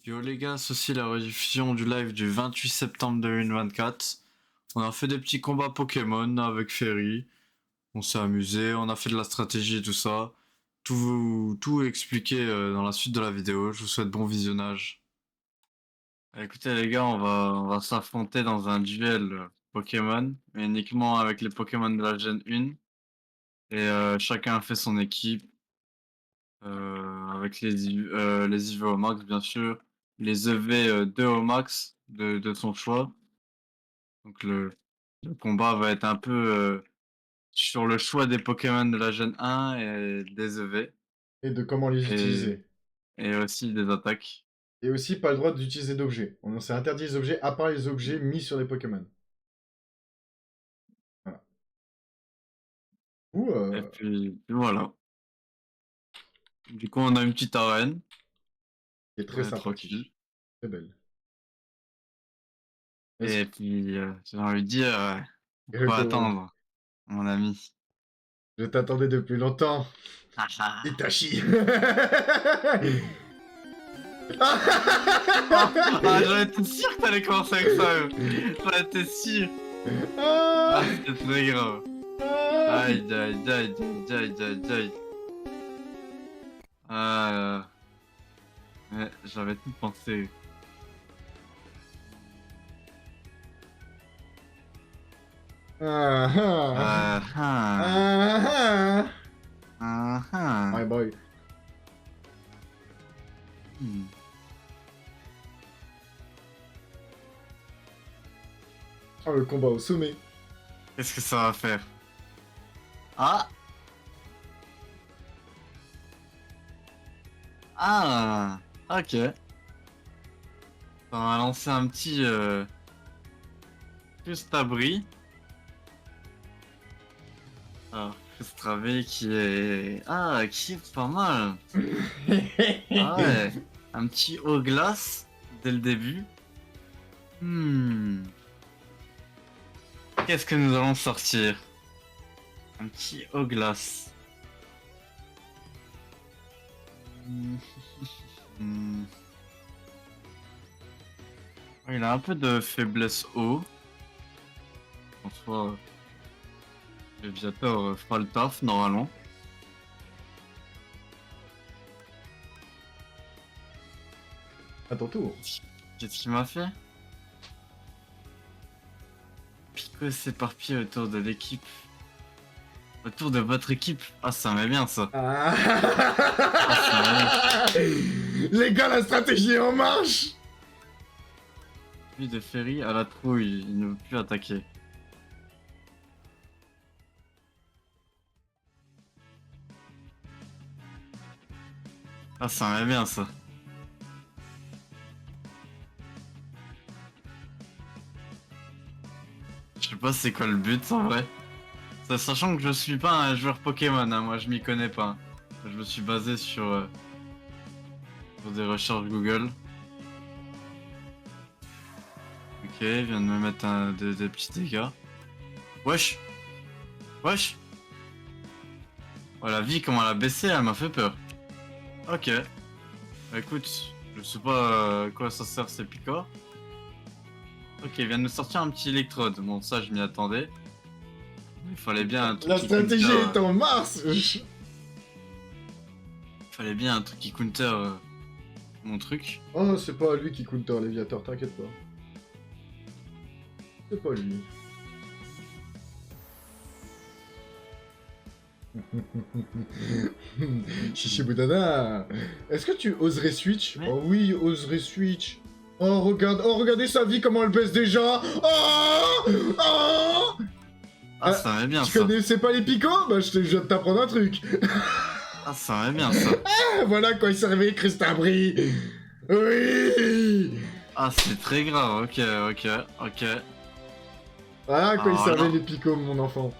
Yo les gars, ceci la rediffusion du live du 28 septembre 2024. On a fait des petits combats Pokémon avec Ferry. On s'est amusé, on a fait de la stratégie et tout ça. Tout expliqué dans la suite de la vidéo. Je vous souhaite bon visionnage. Écoutez les gars, on va s'affronter dans un duel Pokémon, mais uniquement avec les Pokémon de la Gen 1. Et chacun fait son équipe. Avec les IV au max bien sûr, les EV 2 au max de son choix. Donc le combat va être un peu sur le choix des Pokémon de la Gen 1 et des EV Et de comment les et, utiliser. et aussi des attaques. Et aussi, pas le droit d'utiliser d'objets. On s'est interdit les objets, à part les objets mis sur les Pokémon. Voilà. Ou, Et puis voilà. Du coup on a une petite arène. qui est très Ouais, tranquille. sympathique. Très belle. Est-ce Et puis j'ai envie de dire, on que peut comment attendre, mon ami. je t'attendais depuis longtemps, Ah ah. Itachi. Ah, j'en étais sûr que t'allais commencer avec ça. J'en étais sûr. Ah, c'était très grave. Aïe, aïe, aïe, aïe, aïe, aïe, aïe. Ah, ouais, j'avais tout pensé. Ah, ah. Ah, ah, Ah, ah. ah, ah. My boy. Hmm. Oh, le combat au sommet. Qu'est-ce que ça va faire? Ah! Ah! Ok. Ça va lancer un petit Crustabri. Alors, Crustravé qui est pas mal. Ah ouais, un petit eau glace dès le début. Hmm. Qu'est-ce que nous allons sortir? Un petit eau glace. Hmm. Hmm. Il a un peu de faiblesse eau. En soi, le Viator fera le taf normalement. À ton tour. Qu'est-ce qu'il m'a fait? Pico s'éparpille autour de l'équipe. Autour de votre équipe. Ah, ça m'est bien ça. Ah. Ah, ça m'est bien. Les gars, la stratégie est en marche. Lui de Ferry à la trouille, il ne veut plus attaquer. Ah, ça m'est bien ça. Je sais pas c'est quoi le but en vrai. Sachant que je suis pas un joueur Pokémon, hein, moi je m'y connais pas. Je me suis basé sur des recherches Google. Ok, il vient de me mettre des petits dégâts. Wesh! Wesh! Oh la vie comment elle a baissé, elle m'a fait peur. Ok. Bah, écoute, je sais pas à quoi ça sert ces picords. Ok, il vient de me sortir un petit électrode. Bon ça je m'y attendais. Il fallait bien un truc La qui counter. stratégie est en marche. Il fallait bien un truc qui counter mon truc. Oh, c'est pas lui qui counter Léviator, t'inquiète pas. C'est pas lui. Chichi Boudada. Est-ce que tu oserais switch? Mais- Oh oui, oserais switch. Oh, regarde, oh, regardez sa vie, comment elle baisse déjà. Oh, oh. Ah, ça m'est bien Tu ça. connaissais pas les picots? Bah, je viens de t'apprendre un truc. Ah, ça m'est bien ça. Ah, voilà quoi il servait, Crustabri. Oui. Ah, c'est très grave. Ok, ok, ok. Voilà quoi il Alors servait là. les picots, mon enfant.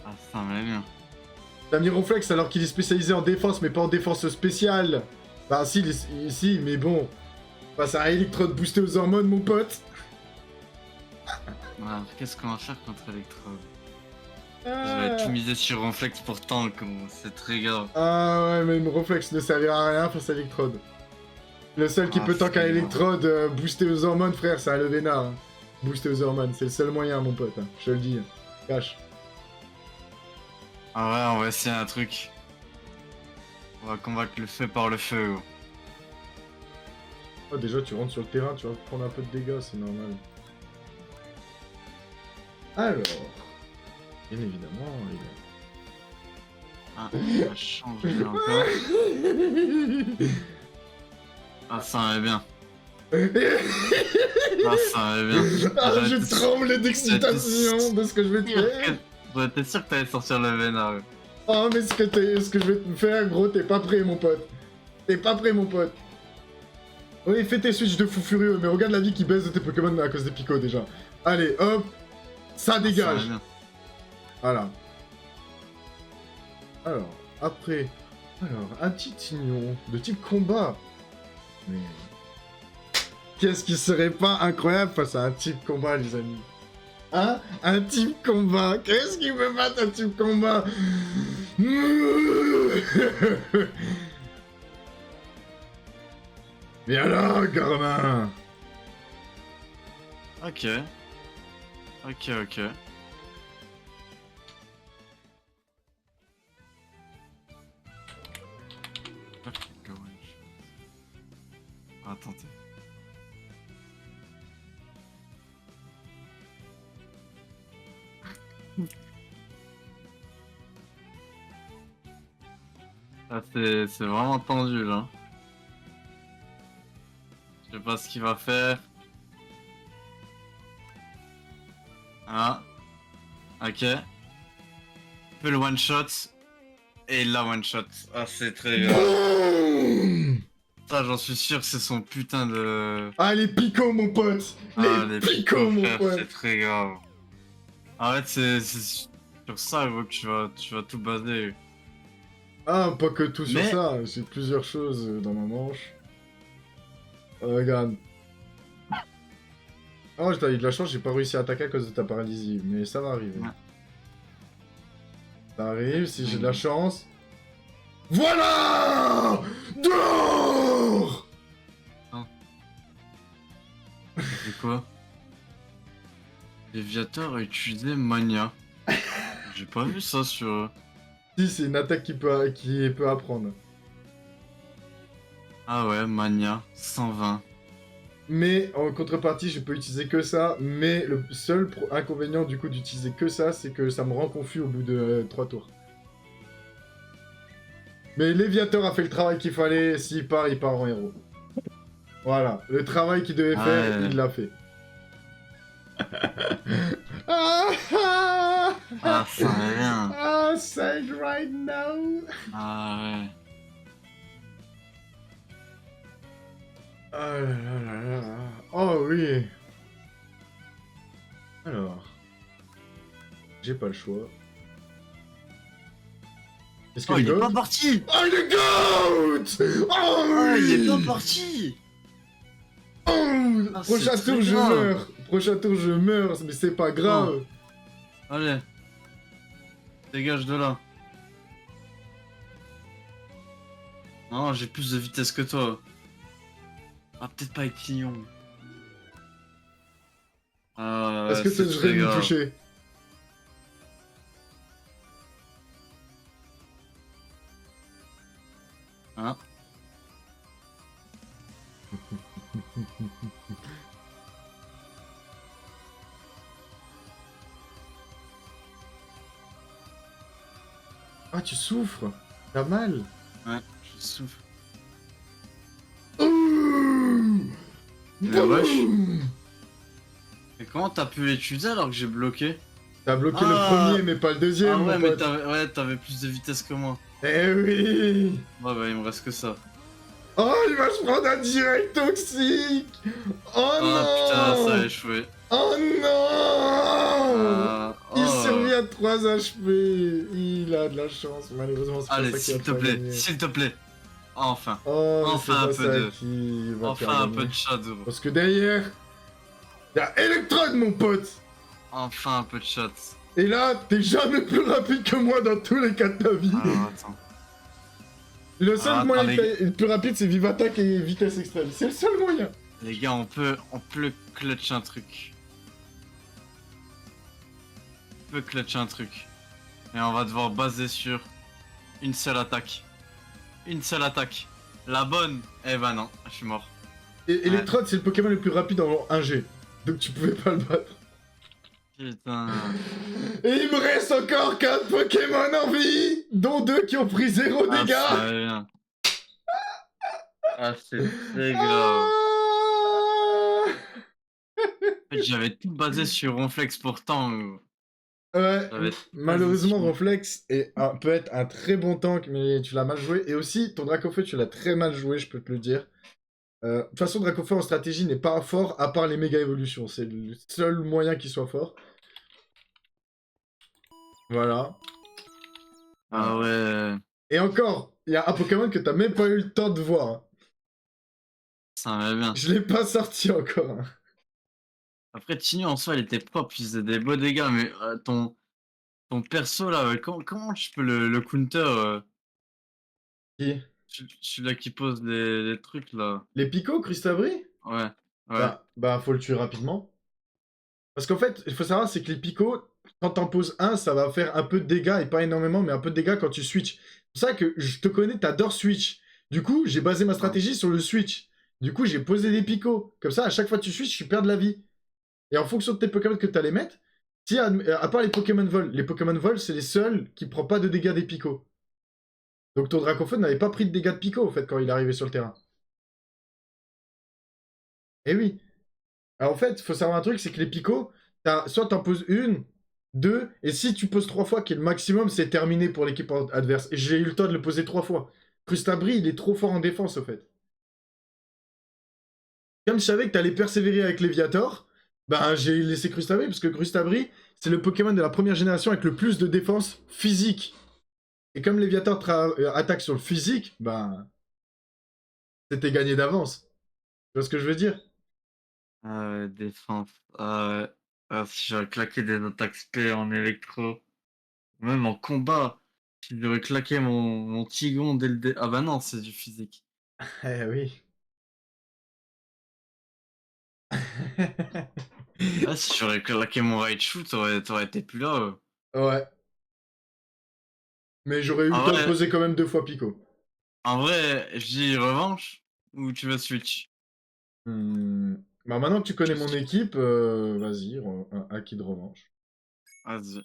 Ah, ça m'est bien. T'as mis Ronflex alors qu'il est spécialisé en défense, mais pas en défense spéciale. Bah si, si, mais bon. Face à un Electrode boosté aux hormones, mon pote. Alors, qu'est-ce qu'on va faire contre Electrode? Je Ah, vais tout miser sur Ronflex pour tank, c'est très grave. ah ouais, mais une Ronflex ne servira à rien face à Electrode. Le seul qui Ah, peut tanker un c'est électrode booster aux hormones, frère, c'est un Levena. Hein. Booster aux hormones, c'est le seul moyen, mon pote. Hein. Je te le dis. Cache. Ah ouais, on va essayer un truc. On va combattre le feu par le feu. Gros. Oh, déjà, tu rentres sur le terrain, tu vas prendre un peu de dégâts, c'est normal. Alors. Bien évidemment, les gars. Ah, on va changer encore. Ah, ça va bien. Ah, ça va bien. Ah, J'aurais je été- tremble d'excitation de ce que je vais te faire. J'aurais été sûr que t'allais sortir le vénard. Oh, mais ce que je vais te faire, gros, t'es pas prêt, mon pote. T'es pas prêt, mon pote. Oui, fais tes switches de fou furieux, mais regarde la vie qui baisse de tes Pokémon à cause des picots, déjà. Allez, hop. Ça Ça va dégage. bien. Voilà. Alors, après... Alors, un petit tignon de type combat. Mais... Qu'est-ce qui serait pas incroyable face à un type combat, les amis? Hein? Un type combat. Qu'est-ce qui peut battre un type combat? Viens là, Garmin. Ok. Ok, ok. Attendez. Ah, c'est vraiment tendu là. Je sais pas ce qu'il va faire. Ah. Ok. Il peut le one shot. Et il l'a one shot. Ah, c'est très grave. Boum. Ça, j'en suis sûr que c'est son putain de. Ah, les picots, mon pote. Ah, Les picots, mon frère, pote. c'est très grave. En fait, c'est sur ça gros, que tu vas tout baser. Ah, pas que tout sur Mais- ça. J'ai plusieurs choses dans ma manche. Regarde. Oh, t'as eu de la chance, j'ai pas réussi à attaquer à cause de ta paralysie. Mais ça va arriver. Ouais. Ça arrive, si j'ai de la chance. Voilà! Dehors! C'est quoi? Léviator a utilisé Mania. J'ai pas vu ça sur. Si, c'est une attaque qui peut apprendre. Ah ouais, Mania, 120. Mais en contrepartie, je peux utiliser que ça. Mais le seul inconvénient du coup d'utiliser que ça, c'est que ça me rend confus au bout de 3 tours. Mais Léviator a fait le travail qu'il fallait. S'il part, il part en héros. Voilà, le travail qu'il devait faire, il l'a fait. Ah, ah, Ah, ça va bien. ah, sad right now. Ah ouais. Oh là là là là. Oh oui. Alors. J'ai pas le choix. Est-ce que Oh, les il est goats... pas parti! Oh, le goat! Oh, Ah, oui. il est pas parti! Oh, Ah, prochain c'est tour, très je grave. meurs. Prochain tour, je meurs, mais c'est pas grave. Allez. Dégage de là. Non, j'ai plus de vitesse que toi. Ah, peut-être pas avec Clignon. Ah, Est-ce que c'est tu très devrais me grave. toucher? Hein? Ah, tu souffres. T'as mal. Ouais, je souffle. Ouh. Mais wesh. Boum. Mais comment t'as pu l'utiliser alors que j'ai bloqué? T'as bloqué le Ah. premier, mais pas le deuxième, Ah ouais, mon mais pote. t'avais plus de vitesse que moi. Eh oui. Ouais, bah il me reste que ça. Oh, il va se prendre un direct toxique. Oh Ah non. putain, ça a échoué. Oh non. Ah, Il oh. survit à 3 HP. Il a de la chance, malheureusement. C'est Allez, pas ça qui va s'il te faire plaît, gagner. s'il te plaît. Enfin. Oh, mais Enfin c'est un pas peu ça de- qui va faire Enfin un gagner. peu de shadow. Parce que derrière, y a Electrode, mon pote. Enfin un peu de chat. Et là, t'es jamais plus rapide que moi dans tous les cas de ta vie. Alors attends. Le seul Ah, moyen attends, le plus rapide, c'est vive attaque et vitesse extrême. C'est le seul moyen. Les gars, on peut clutch un truc. On peut clutch un truc. Et on va devoir baser sur une seule attaque. Une seule attaque. La bonne. Eh ben non, je suis mort. Et Ouais. Electrode, c'est le Pokémon le plus rapide en 1G. Donc tu pouvais pas le battre. Putain. Et il me reste encore 4 Pokémon en vie, dont 2 qui ont pris 0 Ah, dégâts. ça va bien. Ah, c'est très grave. Ah En fait, j'avais tout basé sur Ronflex pourtant. Ouais, J'avais tout malheureusement, basé sur- Ronflex peut être un très bon tank, mais tu l'as mal joué. Et aussi, ton Dracofeu, tu l'as très mal joué, je peux te le dire. De toute façon, Dracofeu en stratégie n'est pas fort, à part les méga évolutions. C'est le seul moyen qu'il soit fort. Voilà. Ah ouais. Et encore, il y a un Pokémon que t'as même pas eu le temps de voir, hein. Ça va bien. Je l'ai pas sorti encore, hein. Après, Tigno en soi, il était propre, il faisait des beaux dégâts, mais ton perso là, comment tu peux le counter Qui celui-là qui pose les trucs là. Les picots, Crustabri? Ouais, ouais. Bah, faut le tuer rapidement. Parce qu'en fait, il faut savoir, c'est que les picots, quand t'en poses un, ça va faire un peu de dégâts, et pas énormément, mais un peu de dégâts quand tu switches. C'est pour ça que je te connais, t'adores switch. Du coup, j'ai basé ma stratégie sur le switch. Du coup, j'ai posé des picots. Comme ça, à chaque fois que tu switches, tu perds de la vie. Et en fonction de tes Pokémon que t'allais mettre, si, à part les Pokémon vol, c'est les seuls qui prennent pas de dégâts des picots. Donc ton Dracofeu n'avait pas pris de dégâts de picots, en fait, quand il est arrivé sur le terrain. Eh oui. Alors en fait, il faut savoir un truc, c'est que les picots, soit t'en poses une, deux, et si tu poses 3 fois, qui est le maximum, c'est terminé pour l'équipe adverse. Et j'ai eu le temps de le poser 3 fois. Crustabri, il est trop fort en défense, au fait. Comme je savais que t'allais persévérer avec Léviator, ben j'ai laissé Crustabri, parce que Crustabri, c'est le Pokémon de la première génération avec le plus de défense physique. Et comme Léviator attaque sur le physique, ben c'était gagné d'avance. Tu vois ce que je veux dire? Ah ouais, défense. Ah ouais. Ah, si j'aurais claqué des attaques spé en électro. Même en combat. Si j'aurais claqué mon Tigon dès le Ah bah non, c'est du physique. Eh oui. Ah, si j'aurais claqué mon Raichu, t'aurais été plus là. Ouais. Mais j'aurais eu le temps de poser quand même 2 fois Pico. En vrai, je dis revanche ou tu veux switch? Bah maintenant que tu connais mon équipe, vas-y, un acquis de revanche. Vas-y.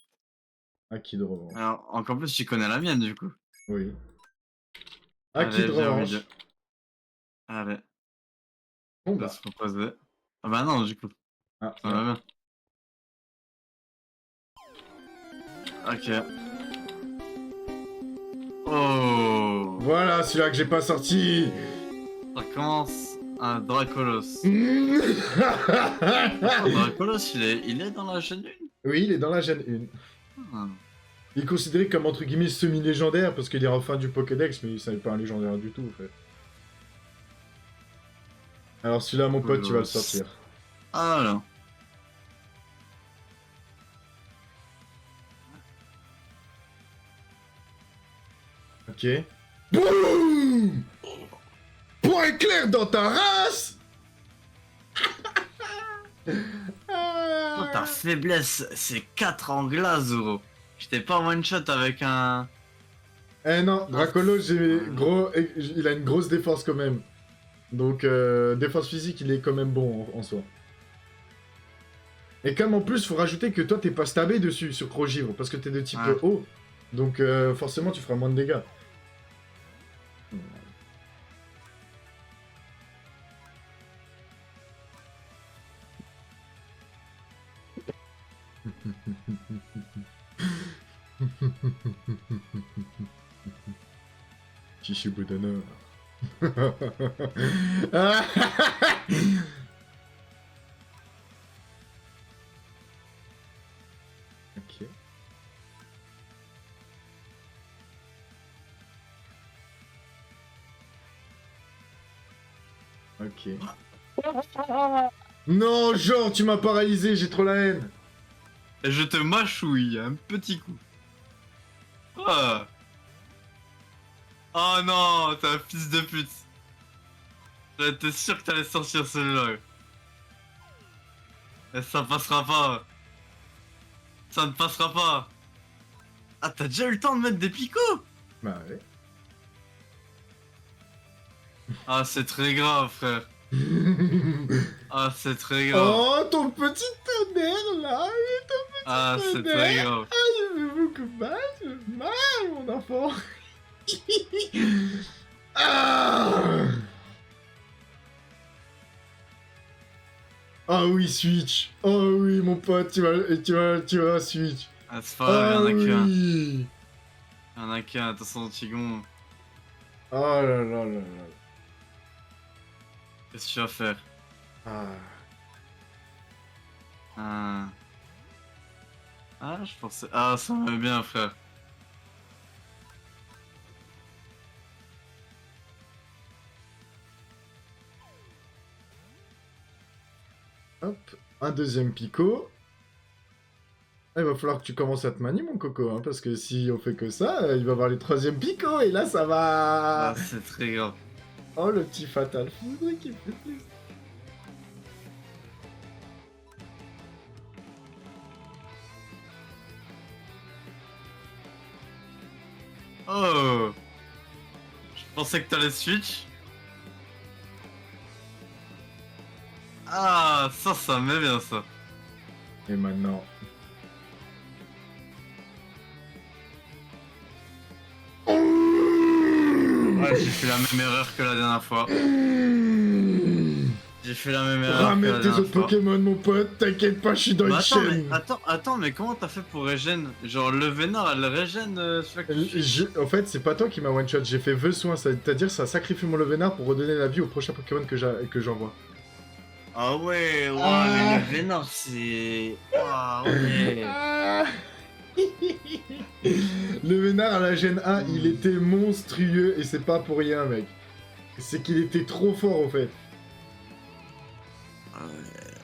Acquis de revanche. Alors, encore plus, tu connais la mienne du coup. Oui. Acquis Allez, de viens au revanche. milieu. Allez, Bon on va bah. se proposer. Ah bah non, du coup, Ah, ça va merde. bien. Ok. Oh! Voilà, celui-là que j'ai pas sorti. Ça commence un Dracolos. Oui, Dracolos, il est dans la chaîne 1. il est dans la Gen 1. Il est considéré comme entre guillemets semi-légendaire parce qu'il est en fin du Pokédex, mais il n'est pas un légendaire du tout en fait. Alors celui-là, mon pote, tu vas le sortir. Ah là. Ok. Boum! Point éclair dans ta race! Oh, ta faiblesse, c'est 4 en glace, Zoro. J'étais pas one shot avec un. Eh non, Dracolo, il a une grosse défense quand même. Donc, défense physique, il est quand même bon en soi. Et comme en plus, faut rajouter que toi, t'es pas stabé dessus sur Crogivre, parce que t'es de type haut. Donc, forcément, tu feras moins de dégâts. Chichi Boudana. Ok. Ok. Non, genre, tu m'as paralysé, j'ai trop la haine. Et je te mâchouille un petit coup. Ah. Oh non, t'es un fils de pute. J'étais sûr que t'allais sortir celui-là. Et ça passera pas. Ça ne passera pas. Ah, t'as déjà eu le temps de mettre des picots? Bah ouais. Ah, c'est très grave, frère. Ah, c'est très grave. Oh, ton petit tonnerre là, Ah, c'est très grave. je veux beaucoup mal, je veux mal, mon enfant. Ah, ah oui, Switch. Oh oui, mon pote, tu vas Switch. Ah, c'est pas grave, Ah y'en a qu'un. oui. Y'en a qu'un, attention, Tigon. Oh là là là là. Qu'est-ce que tu vas faire? Ah. Ah. Ah, je pensais. Ah, ça va bien, frère. Hop, un deuxième picot. Ah, il va falloir que tu commences à te manier, mon coco, hein, parce que si on fait que ça, il va y avoir les troisièmes picots, et là, ça va... Ah, c'est très grave. Oh, le petit Fatal Foudre qui fait plaisir. Oh! Je pensais que t'allais switch. Ah, ça me met bien, ça. Et maintenant... Ouais, j'ai fait la même erreur que la dernière fois. J'ai fait la même erreur que la Ramène tes dernière autres fois. Pokémon, mon pote, t'inquiète pas, je suis dans Bah une chaîne. attends, mais comment t'as fait pour régène? Genre, le Vénard, elle régène celui que tu suis. En fait, c'est pas toi qui m'a one-shot, j'ai fait vœu soin, c'est-à-dire ça sacrifie mon Levenard pour redonner la vie au prochain Pokémon que j'envoie. Ah ouais, Ah. mais le Vénard, c'est... Ah ouais. Ah. Le Vénard à la Gen 1, il était monstrueux et c'est pas pour rien, mec. C'est qu'il était trop fort, en fait. Ah ouais.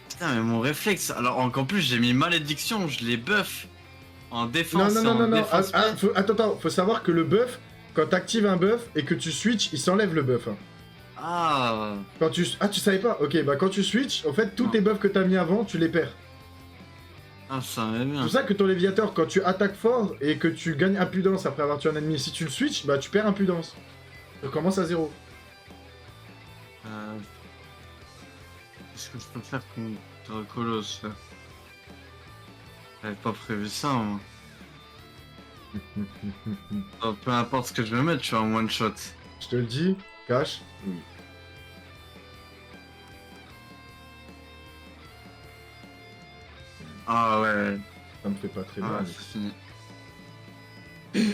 Putain, mais mon réflexe... Alors, en plus, j'ai mis malédiction, je l'ai buff. En défense Non, et non, en non, non, non. défense. Attends, faut savoir que le buff, quand t'actives un buff et que tu switches, il s'enlève le buff. Hein. Ah. Quand tu... Ah, tu savais pas? Ok, bah quand tu switches, en fait, tous Non. tes buffs que t'as mis avant, tu les perds. Ah, ça va C'est bien. pour ça que ton Léviator, quand tu attaques fort et que tu gagnes impudence après avoir tué un ennemi, si tu le switches, bah tu perds impudence. Tu recommences à zéro. Qu'est-ce que je peux faire contre Colosse, là? J'avais pas prévu ça, moi. Oh, peu importe ce que je vais mettre, je suis en one shot. Je te le dis, cache. Oui. Ah ouais. Ça me fait pas très Ah, mal. c'est fini.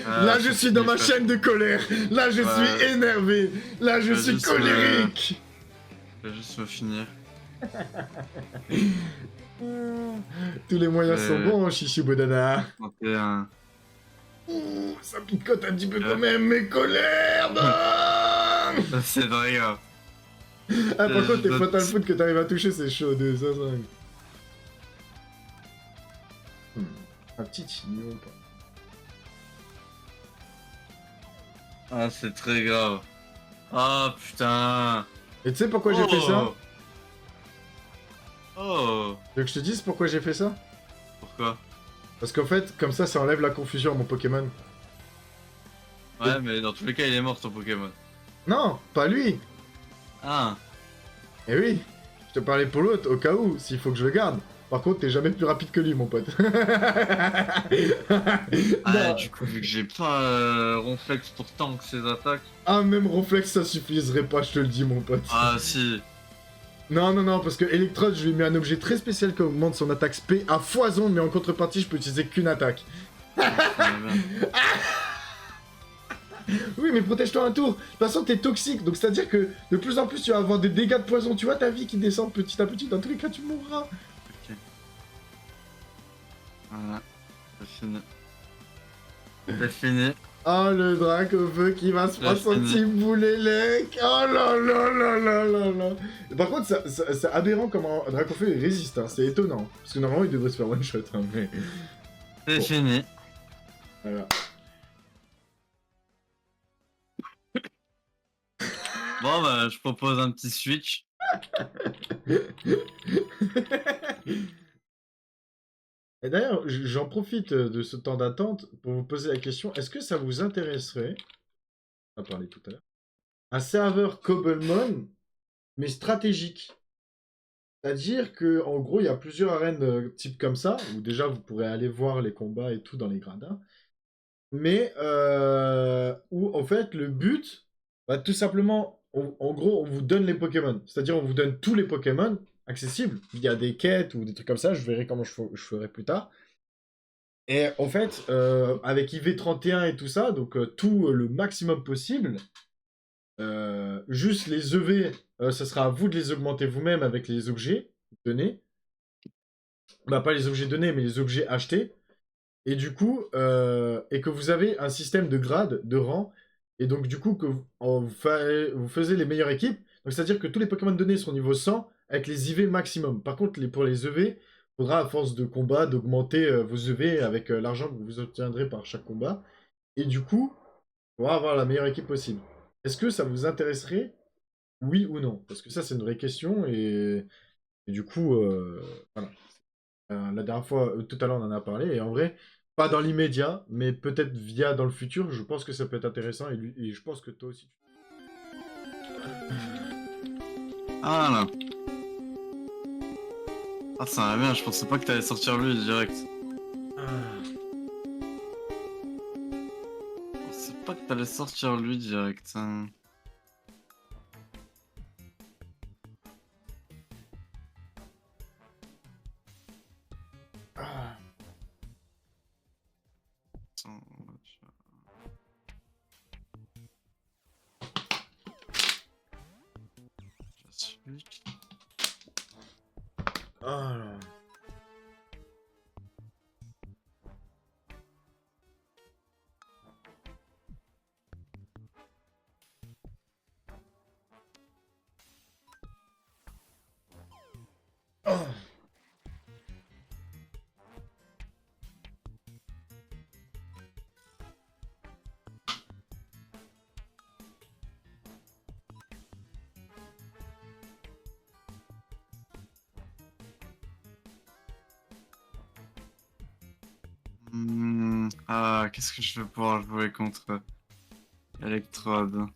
Là, je suis dans ma chaîne de colère. Là, je suis énervé. Là, je suis juste, colérique. Je vais juste me finir. Tous les moyens sont bons, Chichi Bodana. 31. Ça picote un petit peu quand même, mes colères. Non. C'est vrai, gars. Ah, par contre, tes je- Fatal Foot que t'arrives à toucher, c'est chaud de ça. Un petit chignon. Ah, c'est très grave. Ah, putain. Et tu sais pourquoi j'ai fait ça? Oh. Tu veux que je te dise pourquoi j'ai fait ça? Pourquoi? Parce qu'en fait, comme ça enlève la confusion à mon Pokémon. Ouais, mais dans tous les cas, il est mort, ton Pokémon. Non, pas lui. Ah. Eh oui, je te parlais pour l'autre, au cas où, s'il faut que je le garde. Par contre, t'es jamais plus rapide que lui, mon pote. Ah, Non. du coup, vu que j'ai pas Ronflex pour tank ses attaques. Ah, même Ronflex, ça suffiserait pas, je te le dis, mon pote. Ah, si. Non, non, non, parce que Electrode, je lui ai mis un objet très spécial qui augmente son attaque SP à foison, mais en contrepartie, je peux utiliser qu'une attaque. Ça va bien. Oui, mais protège-toi un tour. De toute façon, t'es toxique, donc c'est-à-dire que de plus en plus, tu vas avoir des dégâts de poison. Tu vois ta vie qui descend petit à petit. Dans tous les cas, tu mourras. Ok. Voilà. C'est fini. C'est fini. Oh, le drac au feu qui va se prendre son petit boulet lec. Oh là là là là là là. Par contre, c'est aberrant comment un drac au feu il résiste. Hein. C'est étonnant. Parce que normalement, il devrait se faire one shot. Hein, mais... C'est fini. Voilà. Bon, bah, je propose un petit switch. Et d'ailleurs, j'en profite de ce temps d'attente pour vous poser la question, est-ce que ça vous intéresserait, on en a parlé tout à l'heure, un serveur Cobblemon, mais stratégique? C'est-à-dire que en gros, il y a plusieurs arènes type comme ça, où déjà vous pourrez aller voir les combats et tout dans les gradins, mais où en fait le but, bah, tout simplement, en gros, on vous donne les Pokémon. C'est-à-dire on vous donne tous les Pokémon accessibles. Il y a des quêtes ou des trucs comme ça, je verrai comment je ferai plus tard. Et en fait, avec IV31 et tout ça, donc tout le maximum possible, juste les EV, ça sera à vous de les augmenter vous-même avec les objets donnés. Bah, pas les objets donnés, mais les objets achetés. Et du coup, et que vous avez un système de grades, de rang, et donc du coup, que vous faisiez les meilleures équipes. Donc c'est-à-dire que tous les Pokémon donnés seront niveau 100 avec les IV maximum. Par contre, pour les EV, il faudra à force de combat d'augmenter vos EV avec l'argent que vous obtiendrez par chaque combat. Et du coup, pour avoir la meilleure équipe possible. Est-ce que ça vous intéresserait, oui ou non? Parce que ça, c'est une vraie question, et du coup, voilà. La dernière fois, tout à l'heure, on en a parlé, et en vrai, pas dans l'immédiat, mais peut-être via dans le futur, je pense que ça peut être intéressant, et je pense que toi aussi. Ah là. Ah, ça va bien, je pensais pas que t'allais sortir lui direct. Ah. Je pensais pas que t'allais sortir lui direct, hein. Ah. Attends, je switch. Ah. Ah. Ah, qu'est-ce que je vais pouvoir jouer contre Electrode?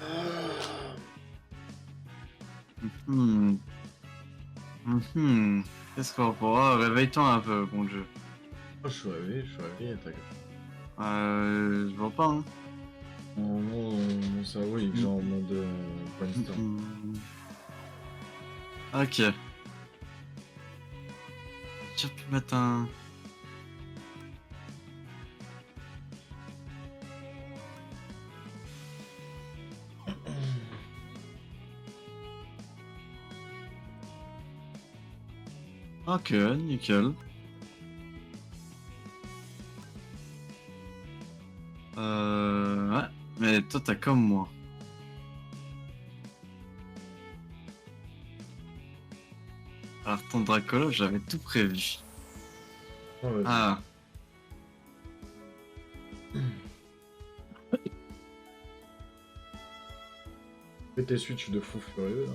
Ah. Mhm. Mhm. Qu'est-ce qu'on va pouvoir... Réveille-toi un peu, bon Dieu. Je suis réveillé, t'inquiète. Je vois pas, hein. Mon cerveau, il est genre en mode brainstorm. Mhm. Ok. J'ai pu mettre un... Ok, nickel. Ouais. Mais toi, t'as comme moi. Alors, ton Dracolo, j'avais tout prévu. Oh, vas-y. Ah. Fais tes switches de fou furieux, là.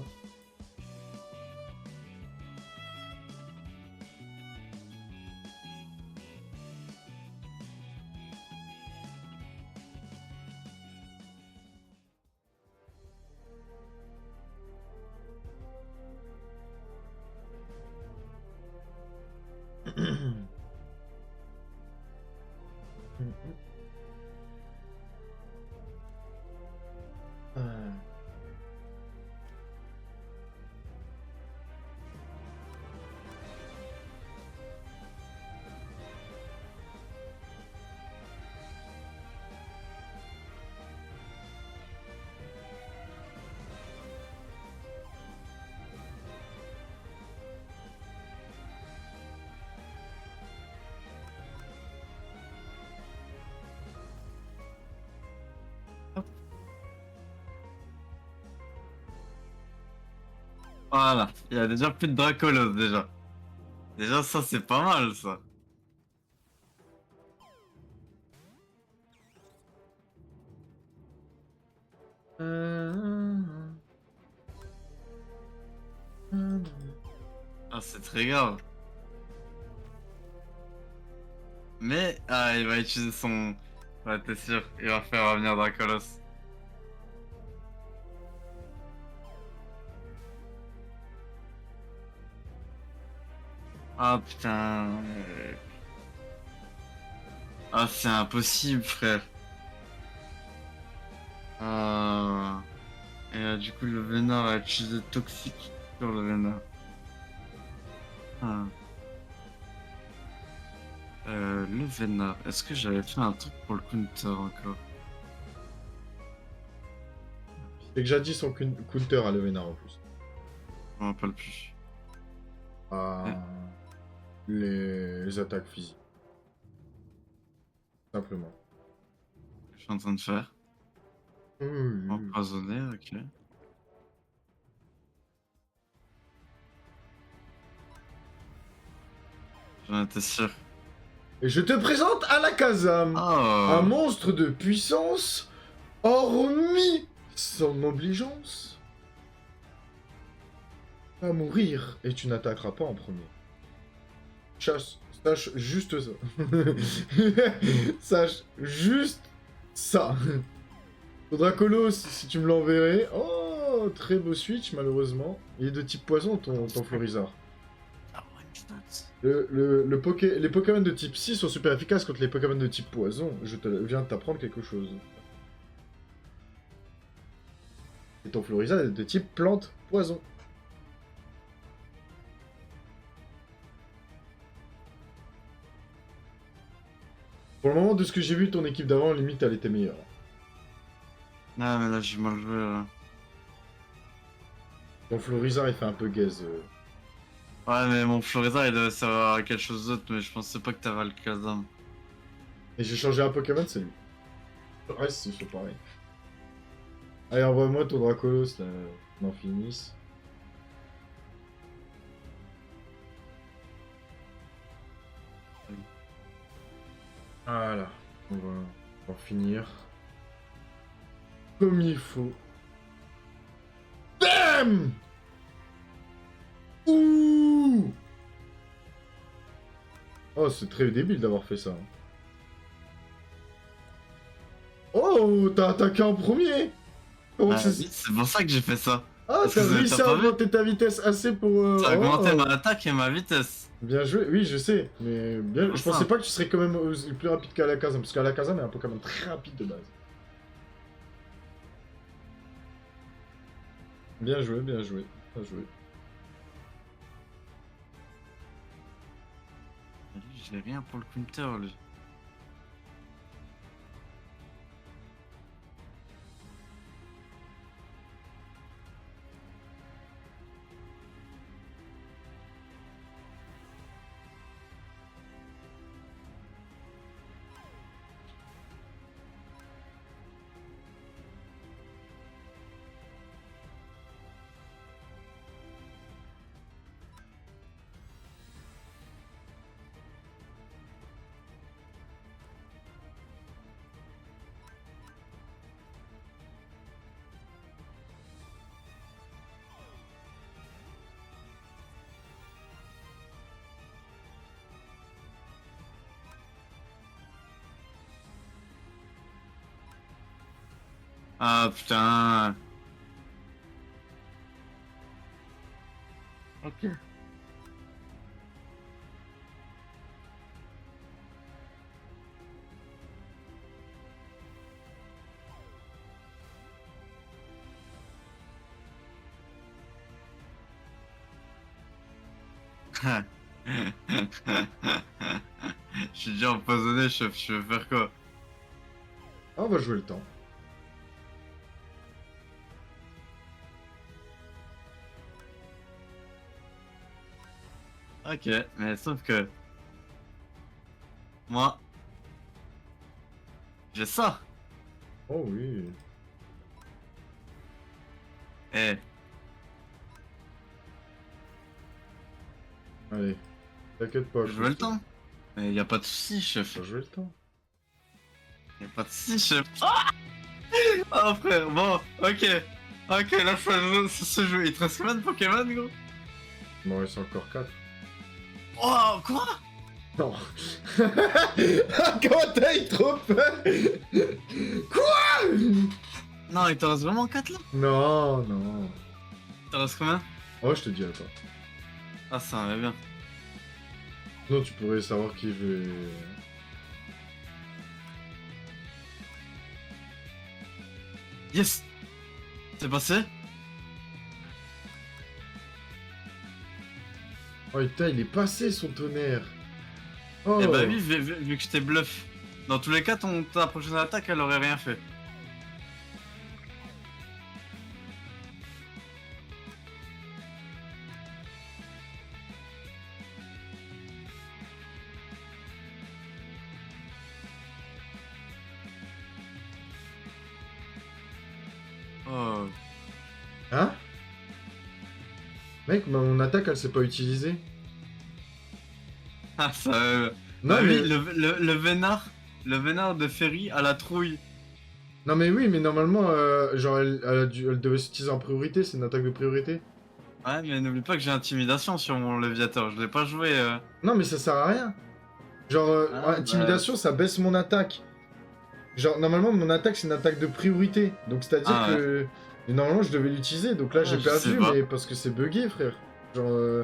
Ah. Voilà. Il y a déjà plus de Dracolos, déjà. Déjà, ça, c'est pas mal, ça. Ah, c'est très grave. Mais, ah, il va utiliser son... Ouais, t'es sûr, il va faire revenir Dracolos. Ah, putain. Ah, c'est impossible, frère. Ah... Et du coup, le Vénard a utilisé Toxique sur le Vénard. Ah. Le Vénard. Est-ce que j'avais fait un truc pour le counter encore? C'est que jadis son counter à Levenar en plus. Je m'en rappelle plus. À les attaques physiques. Simplement. Je suis en train de faire. Oui. Empoisonné, ok. J'en étais sûr. Et je te présente Alakazam, un Oh! monstre de puissance, hormis son obligeance à mourir, et tu n'attaqueras pas en premier. Sache juste ça. Sache juste ça. Dracolos, si tu me l'enverrais. Oh, très beau switch, malheureusement. Il est de type poison, ton Florizard. Ah, one shot. Les Pokémon de type Psy sont super efficaces contre les Pokémon de type poison. Viens de t'apprendre quelque chose. Et ton Florizard est de type plante poison. Pour le moment, de ce que j'ai vu, ton équipe d'avant, limite, elle était meilleure. Ah, mais là, j'ai mal joué, là. Ton Florizard, il fait un peu gaze. Ouais, mais mon Florizard, il devait servir à quelque chose d'autre, mais je pensais pas que t'avais Alakazam. Et j'ai changé un Pokémon, c'est lui. Le reste, c'est pareil. Allez, envoie-moi ton Dracolos, là. On en finisse. Voilà. On va en finir. Comme il faut. Damn! Ouh! Oh, c'est très débile d'avoir fait ça. Oh, t'as attaqué en premier! Comment Ah, c'est... oui, c'est pour ça que j'ai fait ça. Ah, Parce que t'as réussi t'as à pas vu? augmenter ta vitesse assez pour... Ça a augmenté oh. ma attaque et ma vitesse. Bien joué, oui, je sais, mais bien... C'est je pour pensais ça. pas que tu serais quand même plus rapide qu'Alakazam, parce qu'Alakazam est un Pokémon très rapide de base. Bien joué, bien joué, bien joué. Lui, j'ai rien pour le counter, lui. Ah, putain. Ok. Je suis déjà empoisonné, chef. Je veux faire quoi? Ah, on va jouer le temps. Ok, mais sauf que... Moi... J'ai ça. Oh oui. Eh, Allez, t'inquiète pas. je veux le temps. Mais y a pas de soucis, chef. On va jouer le temps. Y a pas de soucis, chef. Ah! Oh frère, bon, ok. Ok, là ça se joue. Il te reste combien de Pokémon, gros? Bon, il reste encore 4. Oh, quoi? Non. Comment t'as eu trop peur? Quoi? Non, il te reste vraiment 4 là? Non, non. Il te reste combien? Oh, je te dis, attends. Ah, ça va bien. Non, tu pourrais savoir qui veut. Yes! C'est passé? Oh, putain, il est passé son tonnerre. Oh. Eh bah oui, vu que je t'ai bluff. Dans tous les cas, ta prochaine attaque, elle aurait rien fait. Oh. Hein? Mec, mon attaque, elle s'est pas utilisée. Ah, ça... Non, bah mais... oui, le vénard de Ferry à la trouille. Non, mais oui, mais normalement, genre, elle devait s'utiliser en priorité, c'est une attaque de priorité. Ouais, mais n'oublie pas que j'ai intimidation sur mon léviateur, je l'ai pas joué. Non, mais ça sert à rien. Genre, Ah, bah... intimidation, ça baisse mon attaque. Genre, normalement, mon attaque, c'est une attaque de priorité. Donc, c'est-à-dire Ah ouais. que... Et normalement, je devais l'utiliser. Donc là, Ah, j'ai je sais perdu, pas. mais parce que c'est bugué, frère. Genre,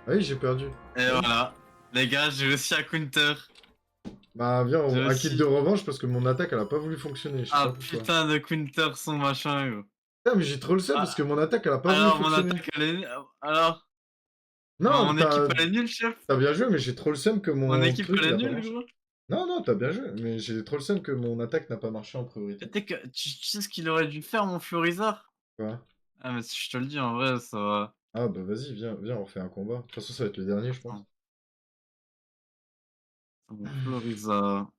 oui, j'ai perdu. Et Oui. voilà. Les gars, j'ai réussi à counter. Bah, viens, J'ai un kit de réussi. revanche parce que mon attaque, elle a pas voulu fonctionner. Je sais pas Ah pourquoi. putain de counter son machin, gros. Ah, mais j'ai trop le seum parce que Ah, mon attaque, elle a pas voulu alors mon fonctionner. attaque elle est... Alors, Non, mon équipe elle est nulle, chef. t'as bien joué, mais j'ai trop le seum que Mon mon équipe truc, elle il est a pas nulle, marché. gros. Non, non, t'as bien joué, mais j'ai trop le seum que mon attaque n'a pas marché en priorité. Tu sais ce qu'il aurait dû faire, mon Florizard? Quoi? Ah, mais si je te le dis, en vrai, ça va. Ah, bah vas-y, viens, on refait un combat. De toute façon, ça va être le dernier, je pense. Attends, mon Florizard.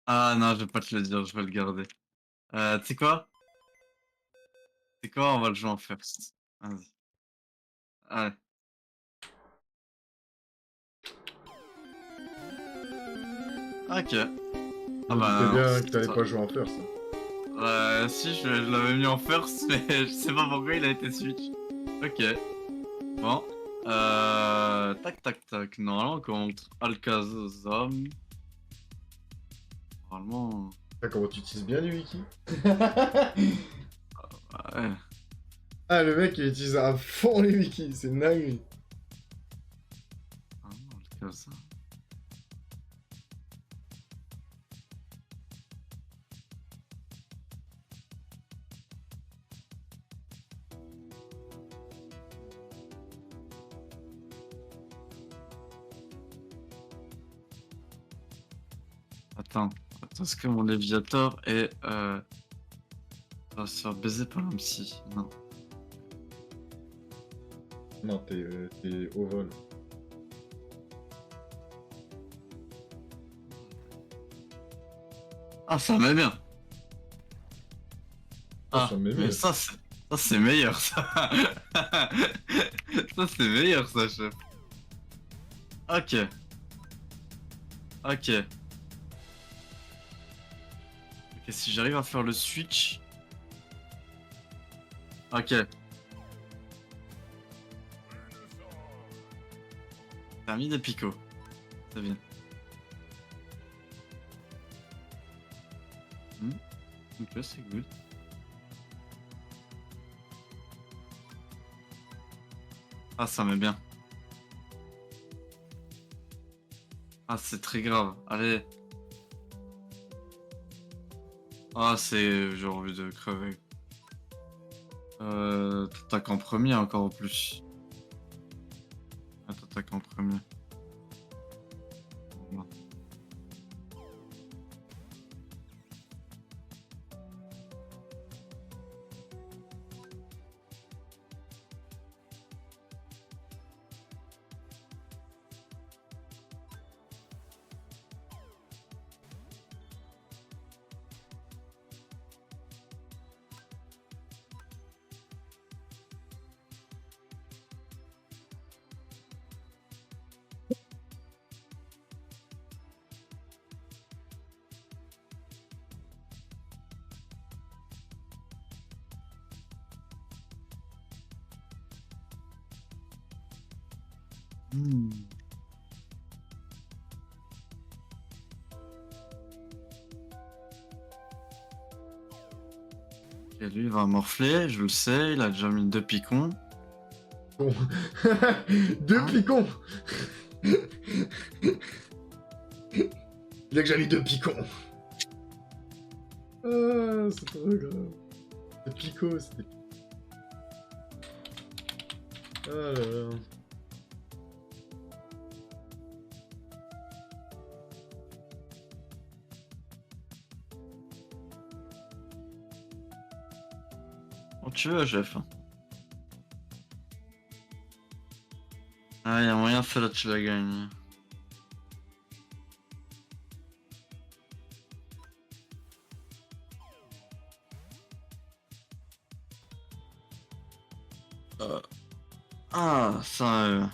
Ah non, je vais pas te le dire, je vais le garder. Tu sais quoi? Tu sais quoi? On va le jouer en first. Vas-y. Allez. Ok. Je Ah me doutais bah non. bien que t'allais pas jouer en first. Si, je l'avais mis en first, mais je sais pas pourquoi il a été switch. Ok. Bon. Tac, tac, tac. Normalement, contre Alcazam. Normalement. Ah, comment tu utilises bien les wiki? Ouais. Ah, le mec, il utilise à fond les wikis, c'est une dinguerie. Normalement, Alcazam. Attends. Attends, est-ce que mon Léviator est. Va se faire baiser par un psy? Non. Non, t'es au vol. Ah, ça m'est bien. Oh, Ah, ça m'est mais mieux. ça c'est meilleur, ça. Ça, c'est meilleur, ça, chef. Ok. Ok. Ok, si j'arrive à faire le switch. Ok. T'as mis des picots. C'est bien. Hmm. Ok, c'est good. Ah, ça m'est bien. Ah, c'est très grave. Allez. Ah, c'est... J'ai envie de crever. T'attaques en premier encore en plus. Ah, t'attaques en premier. Bon. Hmm. Ok, lui il va morfler, je le sais, il a déjà mis 2 picons. Bon. Deux Hein? picons. Il a déjà mis deux picons. Ah, c'est trop grave. Des picots, c'est des... Ah là là. Quand tu veux, chef. Ah, y a moyen, celle-là tu la gagnes. Ah, ça.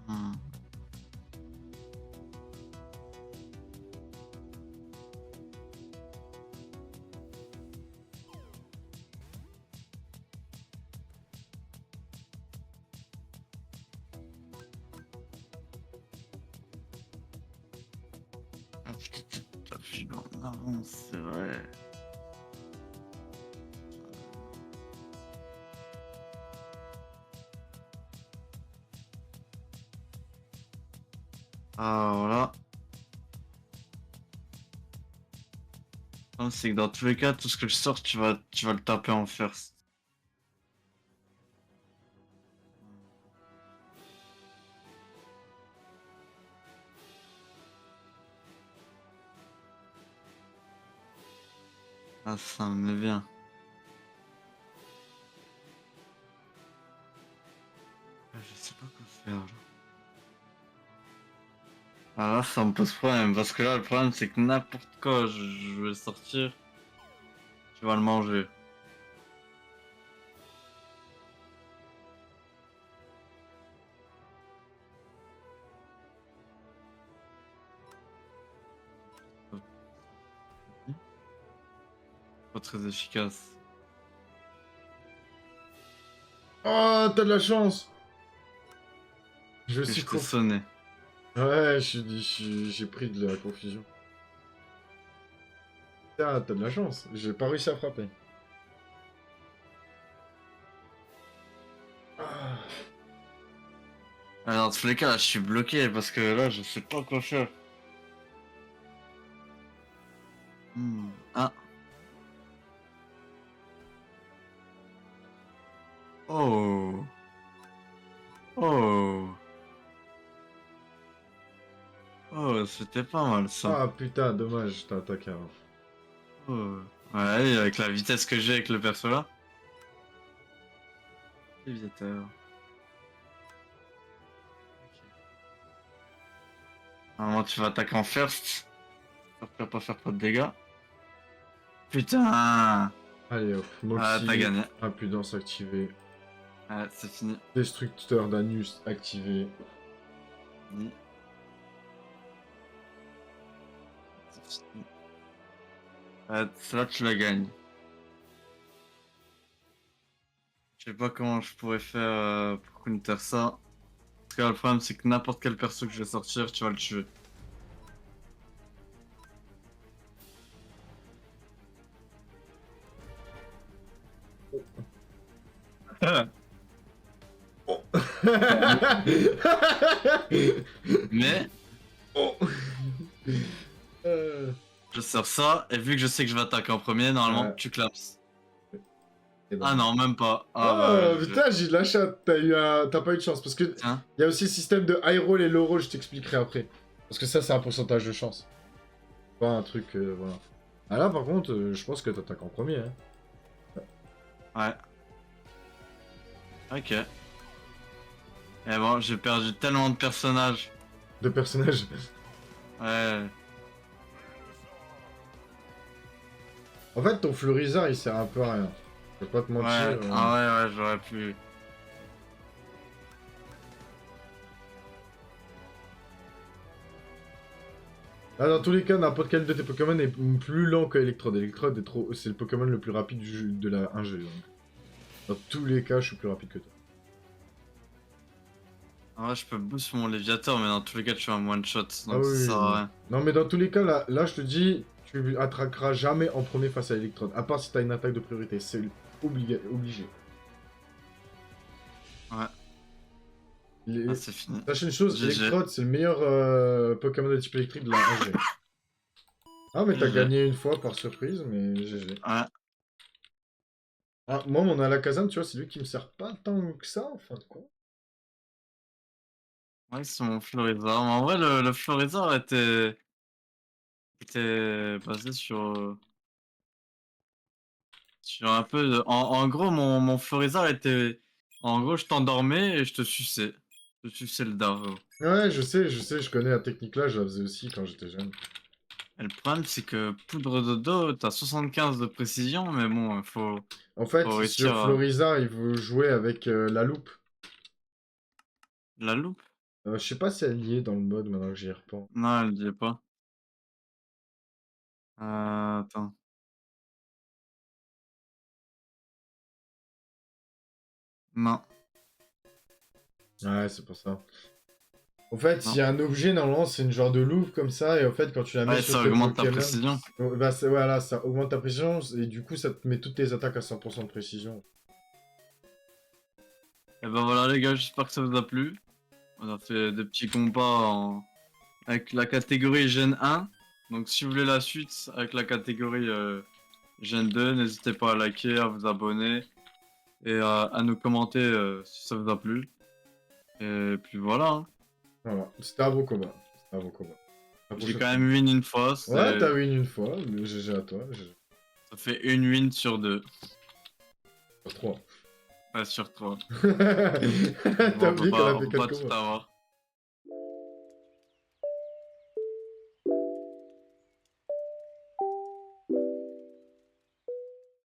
Hmm. Ah, putain, t'as vu en avance, c'est vrai. Ah, voilà. Non, c'est que dans tous les cas, tout ce que je sors, tu vas le taper en first. Ah, ça me met bien. Ah, je sais pas quoi faire là. Ah là, ça me pose problème, parce que là, le problème, c'est que n'importe quoi, je vais sortir, tu vas le manger. Pas très efficace. Oh, t'as de la chance. Je Et suis je t'ai trop... sonné. Ouais, j'ai pris de la confusion. Ah, t'as de la chance. J'ai pas réussi à frapper. Ah. Alors, dans tous les cas, là, je suis bloqué, parce que là, je sais pas quoi faire. Ah. Oh. Oh. Oh, c'était pas mal, ça. Ah putain, dommage, t'as attaqué avant. Oh. Ouais, et avec la vitesse que j'ai avec le perso là. Léviateur. Ok. Normalement, tu vas attaquer en first. J'espère que tu vas pas faire trop de dégâts. Putain! Ah, Allez hop, t'as Moxie, gagné. impudence activée. Ouais, c'est fini. Destructeur d'anus activé. Fini. C'est fini. Celle-là, tu la gagnes. Je sais pas comment je pourrais faire pour counter ça. Parce que là, le problème, c'est que n'importe quel perso que je vais sortir, tu vas le tuer. Oh. Mais, Oh. Euh, je sors ça, et vu que je sais que je vais attaquer en premier, normalement, ouais. tu claps. Et Ah dommage. non, même pas. Ah bah, Oh putain, j'ai de la chatte, t'as pas eu de chance. Parce que tiens. il y a aussi le système de high roll et low roll, je t'expliquerai après. Parce que ça, c'est un pourcentage de chance. Pas un truc, voilà. Ah là, par contre, je pense que t'attaques en premier. Hein. Ouais. Ok. Et bon, j'ai perdu tellement de personnages. De personnages. Ouais. En fait, ton Fleurizard, il sert un peu à rien. Je vais pas te mentir. Ouais, ah ouais, j'aurais pu. Ah, dans tous les cas, n'importe quel de tes Pokémon est plus lent que Electrode. Electrode est trop... c'est le Pokémon le plus rapide du jeu, de la 1G. Donc. Dans tous les cas, je suis plus rapide que toi. En vrai, je peux boost mon Léviateur, mais dans tous les cas, tu fais un one shot, Ah donc ça oui, sert oui. à rien. Non, mais dans tous les cas, là, je te dis, tu attraqueras jamais en premier face à Electrode. À part si t'as une attaque de priorité. C'est obligé. Ouais, Les- ah, c'est fini. Sachez une chose, GG. Electrode, c'est le meilleur Pokémon de type électrique de la 1G. Ah, mais t'as GG. gagné une fois par surprise, mais GG. Ouais, Ah, moi, mon Alakazam, tu vois, c'est lui qui me sert pas tant que ça, en fin de compte. ouais, c'est mon Florizard. Mais en vrai, le Florizard était basé sur un peu en gros, mon Florizard était... En gros, je t'endormais et je te suçais. Je te suçais le dardo. Ouais, je connais la technique là, je la faisais aussi quand j'étais jeune. Et le problème, c'est que Poudre Dodo, t'as 75 de précision, mais bon, En faut fait, réussir sur Floriza, il veut jouer avec la loupe. la loupe. Je sais pas si elle y est dans le mode maintenant que j'y repense. Non, elle dit pas. Attends. Non, Ouais, c'est pour ça. En fait, il non. y a un objet, normalement, c'est une genre de loupe comme ça, et en fait, quand tu la mets Ouais, sur ça tes augmente ta Pokémon, précision. bah, voilà, ça augmente ta précision, et du coup, ça te met toutes tes attaques à 100% de précision. Et ben voilà, les gars, j'espère que ça vous a plu. On a fait des petits combats avec la catégorie Gen 1. Donc, si vous voulez la suite avec la catégorie Gen 2, n'hésitez pas à liker, à vous abonner et à nous commenter si ça vous a plu. Et puis voilà, hein. Voilà, c'était un beau combat. C'était un beau combat. La J'ai prochaine quand fois. même win une fois, Ouais, t'as win une fois, mais GG à toi, GG. ça fait une win sur deux. Sur 3. Ouais, sur trois. T'as Bon, oublié qu'on a on fait peut pas 4 tout combats. avoir.